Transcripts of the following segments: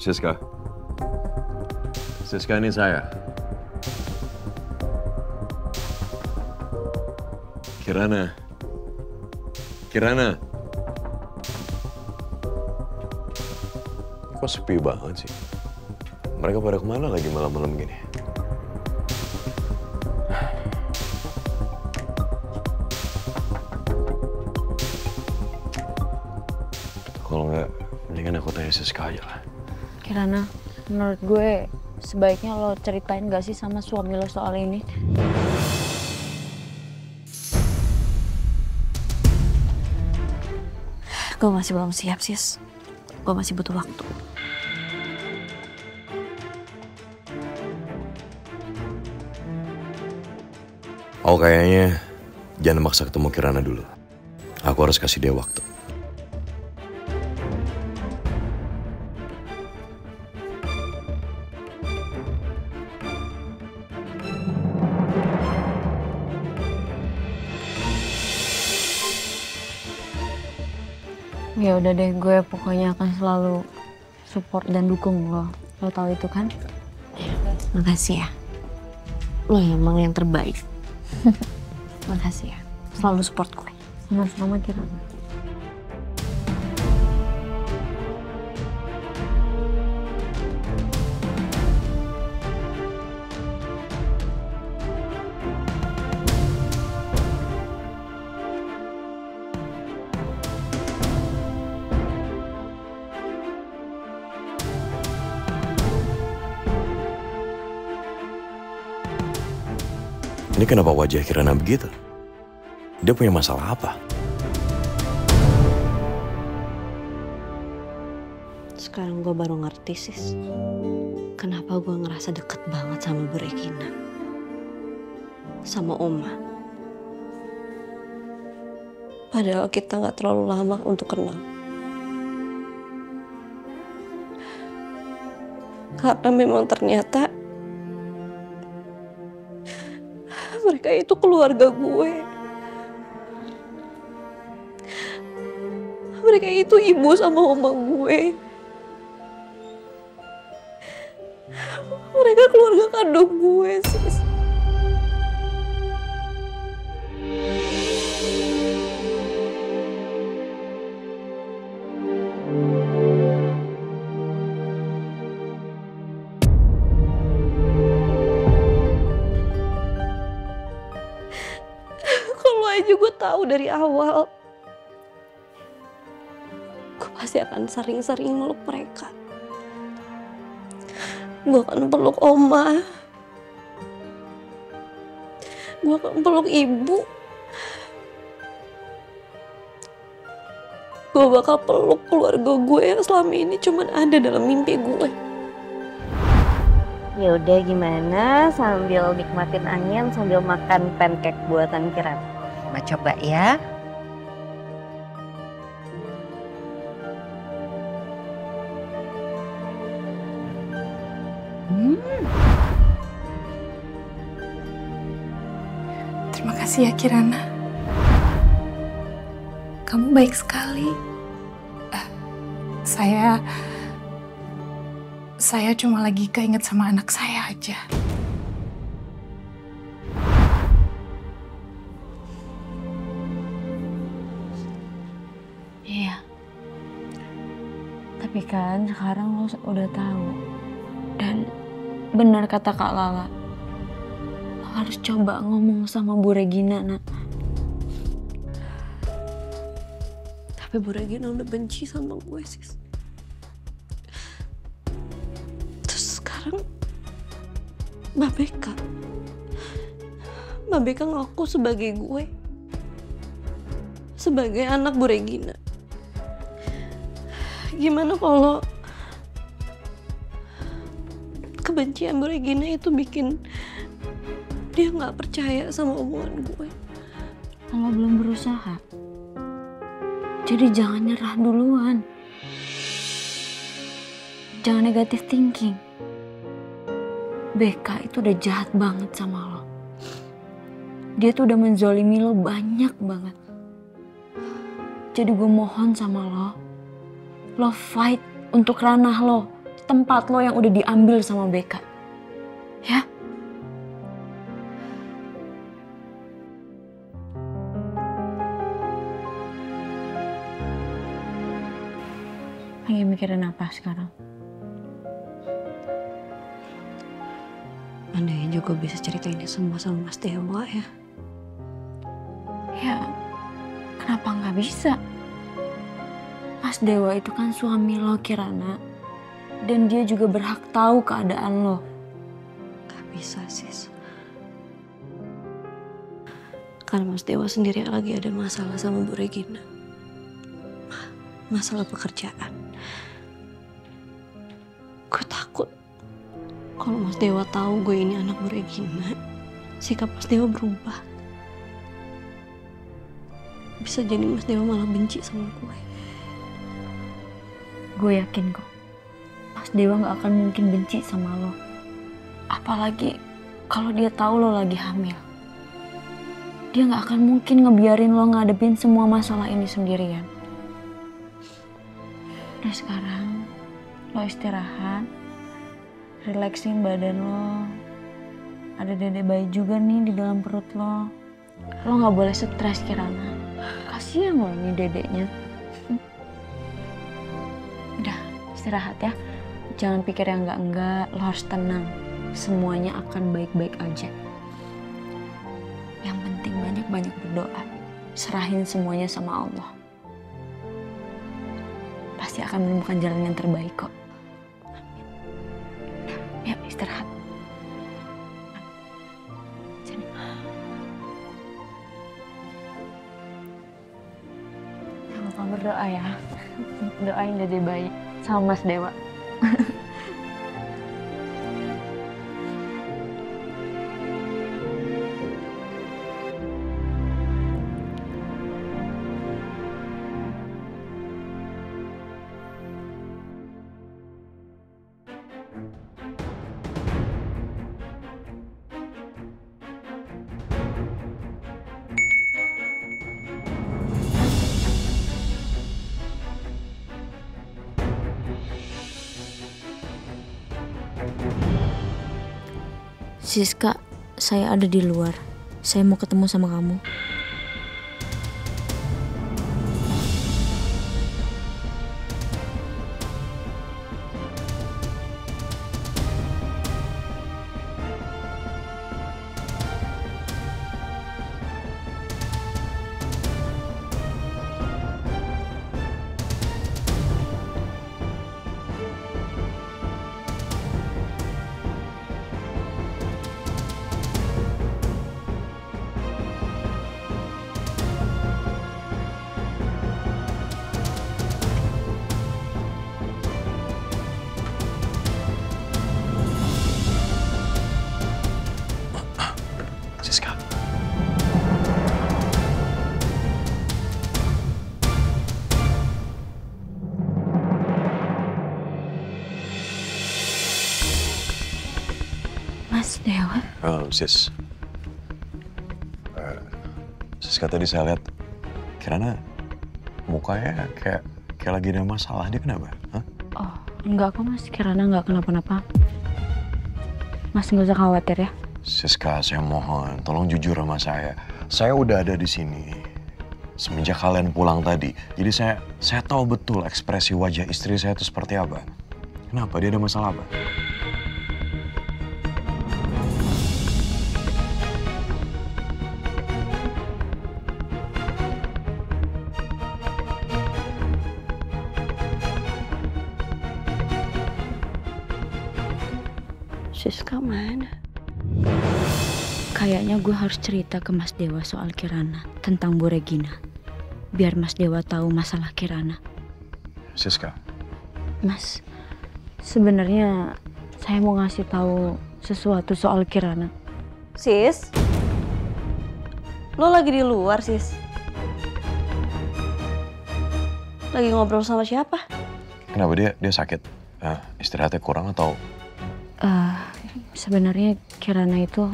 Siska. Siska, ini saya. Kirana. Kirana. Kok sepi banget sih? Mereka pada kemana lagi malam-malam gini? Kalau nggak, mendingan aku tanya Siska aja lah. Kirana, menurut gue sebaiknya lo ceritain gak sih sama suami lo soal ini? Gue masih belum siap, Sis. Gue masih butuh waktu. Oh, kayaknya jangan maksa ketemu Kirana dulu. Aku harus kasih dia waktu. Ya udah deh, gue pokoknya akan selalu support dan dukung lo. Lo tahu itu kan? Makasih ya. Lo emang yang terbaik. Makasih ya. Selalu support gue. Sama-sama, Kirana. Ini kenapa wajah Kirana begitu? Dia punya masalah apa? Sekarang gue baru ngerti, Sis. Kenapa gue ngerasa deket banget sama Bu Regina. Sama Oma. Padahal kita gak terlalu lama untuk kenal. Karena memang ternyata mereka itu keluarga gue. Mereka itu ibu sama oma gue. Mereka keluarga kandung gue, Sis. Kalau aja gue tahu dari awal, gue pasti akan sering-sering meluk mereka. Gue akan peluk oma. Gue akan peluk ibu. Gue bakal peluk keluarga gue yang selama ini cuma ada dalam mimpi gue. Ya udah, gimana sambil nikmatin angin sambil makan pancake buatan Kirana. Coba ya. Terima kasih ya Kirana. Kamu baik sekali. Saya cuma lagi keinget sama anak saya aja. Iya. Tapi kan sekarang lo udah tahu. Dan benar kata Kak Lala. Lo harus coba ngomong sama Bu Regina, Nak. Tapi Bu Regina udah benci sama gue, Sis. Terus sekarang Mbak Beka. Mbak Beka ngaku sebagai gue. Sebagai anak Bu Regina. Gimana kalau kebencian Bu Regina itu bikin dia nggak percaya sama omongan gue? Kalau belum berusaha, jadi jangan nyerah duluan. Jangan negatif thinking. Beka itu udah jahat banget sama lo. Dia tuh udah menzolimi lo banyak banget. Jadi gue mohon sama lo fight untuk ranah lo. tempat lo yang udah diambil sama Beka. Ya? Lagi mikirin apa sekarang? Andai juga bisa cerita ini semua sama Mas Dewa ya. Ya, kenapa nggak bisa? Mas Dewa itu kan suami lo, Kirana. Dan dia juga berhak tahu keadaan lo. Gak bisa, sis. Karena Mas Dewa sendiri lagi ada masalah sama Bu Regina. Masalah pekerjaan. Gue takut kalau Mas Dewa tahu gue ini anak Bu Regina, sikap Mas Dewa berubah. Bisa jadi Mas Dewa malah benci sama gue. Gue yakin kok, Mas Dewa gak akan mungkin benci sama lo. Apalagi kalau dia tahu lo lagi hamil. Dia gak akan mungkin ngebiarin lo ngadepin semua masalah ini sendirian. Udah sekarang, lo istirahat, relaksin badan lo. Ada dede bayi juga nih di dalam perut lo. Lo gak boleh stres, Kirana. Kasian lo ini dedeknya. Udah, istirahat ya. Jangan pikir yang enggak-enggak, lo harus tenang. Semuanya akan baik-baik aja. Yang penting banyak-banyak berdoa. Serahin semuanya sama Allah. Pasti akan menemukan jalan yang terbaik kok. Ya, istirahat. Sini. Jangan lupa berdoa ya. Doain dede bayi sama Mas Dewa. Siska, saya ada di luar. Saya mau ketemu sama kamu. Siska. Mas Dewa? Sis. Siska, tadi saya lihat Kirana mukanya kayak lagi ada masalah. Dia kenapa? Hah? Oh, enggak kok Mas. Kirana enggak kenapa-napa. Mas nggak usah khawatir ya. Siska, saya mohon, tolong jujur sama saya. Saya udah ada di sini semenjak kalian pulang tadi. Jadi saya tahu betul ekspresi wajah istri saya itu seperti apa. Kenapa? Dia ada masalah apa? Siska mana? Kayaknya gue harus cerita ke Mas Dewa soal Kirana tentang Bu Regina. Biar Mas Dewa tahu masalah Kirana. Siska. Mas, sebenarnya saya mau ngasih tahu sesuatu soal Kirana. Sis? Lo lagi di luar, Sis? Lagi ngobrol sama siapa? Kenapa dia sakit? Istirahatnya kurang atau? Sebenarnya Kirana itu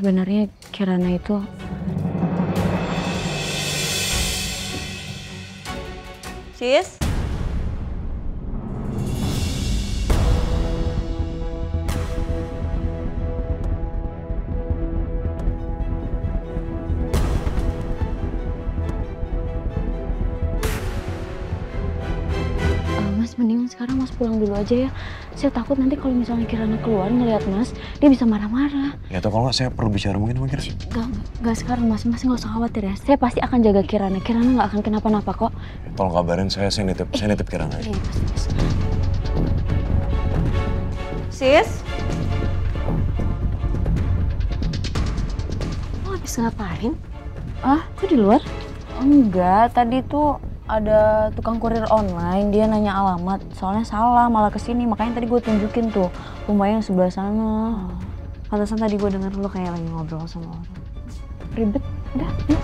sebenarnya Kirana itu Sis? Mas, mendingan sekarang Mas pulang dulu aja ya. Saya takut nanti kalau misalnya Kirana keluar ngeliat Mas, dia bisa marah-marah. Ya atau kalau nggak saya perlu bicara mungkin sama Kirana. Enggak sekarang Mas, Mas nggak usah khawatir ya. Saya pasti akan jaga Kirana. Kirana nggak akan kenapa-napa kok. Tolong kabarin saya nitip Kirana aja. Iya, pasti. Sis? Lo habis ngapain? Ah, kok di luar? Enggak, tadi tuh ada tukang kurir online, dia nanya alamat, soalnya salah malah kesini, makanya tadi gue tunjukin tuh rumahnya yang sebelah sana. Pantesan tadi gue denger lo kayak lagi ngobrol sama orang. Ribet, udah, yuk.